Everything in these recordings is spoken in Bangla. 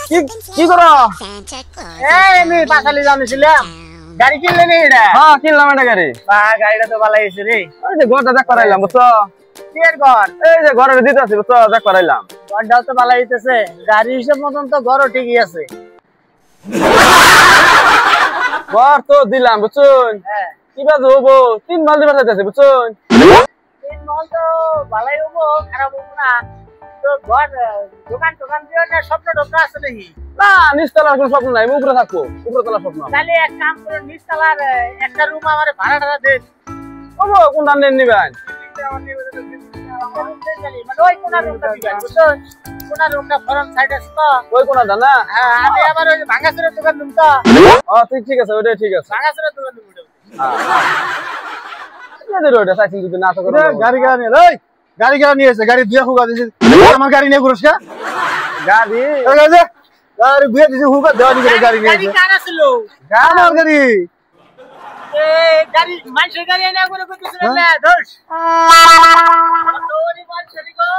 কি করো? এই আমি পাখালি জানিছিলাম গাড়ি কিনলে নি এটা? হ্যাঁ কিনলাম একটা গাড়ি। গাড়িটা তো ভালো হয়েছে রে। ওই যে ঘরটা দেখ করাইলাম বুঝছো? কি এর ঘর? এই যে ঘরের দিতে আছি বুঝছো, দেখ করাইলাম। ঘরটাও তো ভালো হইতেছে, গাড়ি হিসেব মতন তো ঘরও ঠিকই আছে। ঘর তো দিলাম বুঝছুন, কি বাজে হবো 3 মাস দিবার চাইতেছে বুঝছুন। 3 মাস তো ভালোই হবো, খারাপ হবো না। তো ঘর দোকান টোকান দিও না, স্বপ্ন টোকা আছে নাকি? না নিচতলার কোনো স্বপ্ন নাই, উপরে থাকবো, উপরে তলার স্বপ্ন। তাহলে এক কাম করো, নিচতলার একটা রুম আমার ভাড়া টাড়া দেন। ওগো কোনটা নিবেন? ওই কোনা রুমটা দিবেন বুঝছেন? কোনা রুমটা ফ্রন্ট সাইড আছে তো। ওই কোনটা না? হ্যাঁ আমি আবার ওই ভাঙাচুরের দোকান দিম তো। ও ঠিক আছে, ওইটাই ঠিক আছে। ভাঙাচুরের দোকান দিম ওটা। ওইটা চাইছেন যদি না তো করো। গাড়ি নিয়ে এই গাড়ি নিয়ে এসে গাড়ি দুয়া হুকা দিছে। আমার গাড়ি নিয়ে ঘুরছ কা? গাড়ি গাড়ি দুয়া দিছে হুকা দেওয়া দিছে গাড়ি নিয়ে গাড়ি এসে। কার ছিল? আমার গাড়ি। এই গাড়ি মানুষের গাড়ি এনে করে কইতেছিলেন না দোষ। তোরই মানুষের গো।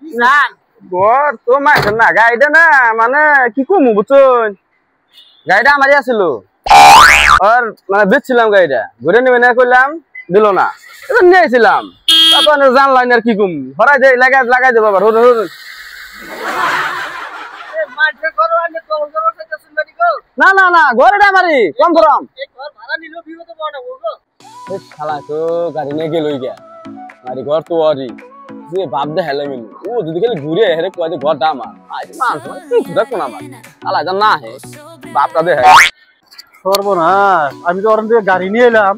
জান ঘর তো মাইছেন না, গাড়িটা না মানে কি কমু বুঝছুন, গাড়িটা আমারই আছিল। আর মানে বেচছিলাম গাড়িটা, ঘুরে নেবে না করলাম, দিল না, এটা নিয়ে আইছিলাম। তারপর জানলাম আর কি কম হরাই দেয়, লাগাই দেবো আবার। মানুষের ঘর আনে কল করো কইতেছেন নাকি গো? না না না, ঘরটা আমারই, কম করম। এই ঘর ভাড়া নিলো বিপদে পড়া গো। শালা তো গাড়ি নিয়ে গেল গাড়ি ঘর তো ওরই, যে বাপ দে হেলে মিল ও যদি খালি ঘুরে হেরে কয় যে ঘরটা আমার, আজ মানুষ কিছু দেখো না আমার আলা যা না হে বাপটা দে হেলে সর্বনাশ, আমি তো ওরন থেকে গাড়ি নিয়ে এলাম।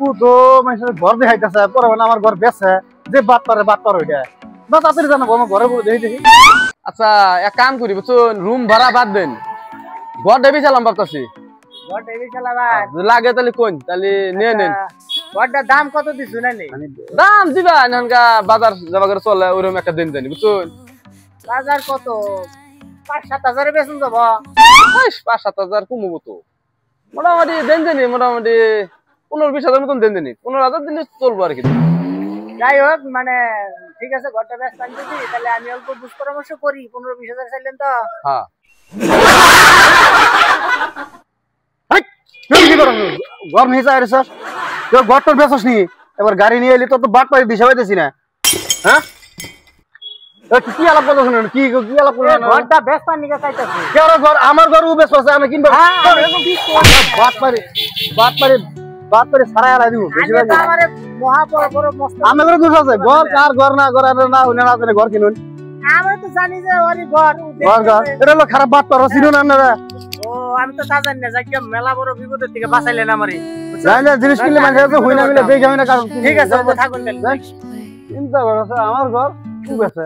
ও তো মানুষের ঘর দেখাইতেছে, পরে মানে আমার ঘর বেচে যে বাদ পারে ওইটা না, তাড়াতাড়ি জানাবো আমার ঘরে দেখি। আচ্ছা এক কাম করি বুঝুন, রুম ভাড়া বাদ দেন, ঘর দেবি চালাম ভাবতাছি। ঘর টিভি চালাবার লাগে তাহলে কোন তাহলে নিয়ে নেন। ঘরটার দাম কত দিছু না নি? দাম দিবা এখানকা বাজার যাবা করে চলে ওরকম একটা দিন জানি বুঝুন। বাজার কত? 5-7 হাজারে বেচুন যাব। 5-7 হাজার কমবো তো, মোটামুটি দেন জানি, মোটামুটি 15-20 হাজার মতন দেন জানি, 15 হাজার দিলে চলবো আর কি। যাই হোক মানে ঠিক আছে, ঘরটা বেচতে আনতেছি, তাহলে আমি অল্প বুঝ পরামর্শ করি। 15-20 হাজার চাইলেন তো? হ্যাঁ ঘর নিয়ে চাই স্যার, তোর ঘর তোর বেচস নি, এবার গাড়ি নিয়ে এলি তো বাদ পাই দিশা পাইতেছি না। হ্যাঁ কি আলাপ করতেছ না? কি আলাপ করো? ঘরটা বেচতে নিকে চাইতেছি। কেন ঘর আমার ঘর ও বেচছ আছে, আমি কিনবো বাদ পারে সারা এলাই দিব। আমারে মহা বড় মস্ত আমি করে দোষ আছে, ঘর কার ঘর না ঘর না হইনা না জানে ঘর কিনুন। আমরা তো জানি যে ওরই ঘর এটা হলো খারাপ বাদ পারো চিনুন আপনারা। ও আমি তো তা জানি না, যাই মেলা বড় বিপদের থেকে বাঁচাইলেন আমারে। জিনিস কিনলে মানুষ হইনা মিলে দেখে আমি না। ঠিক আছে থাকুন, চিন্তা করো আমার ঘর খুব আছে।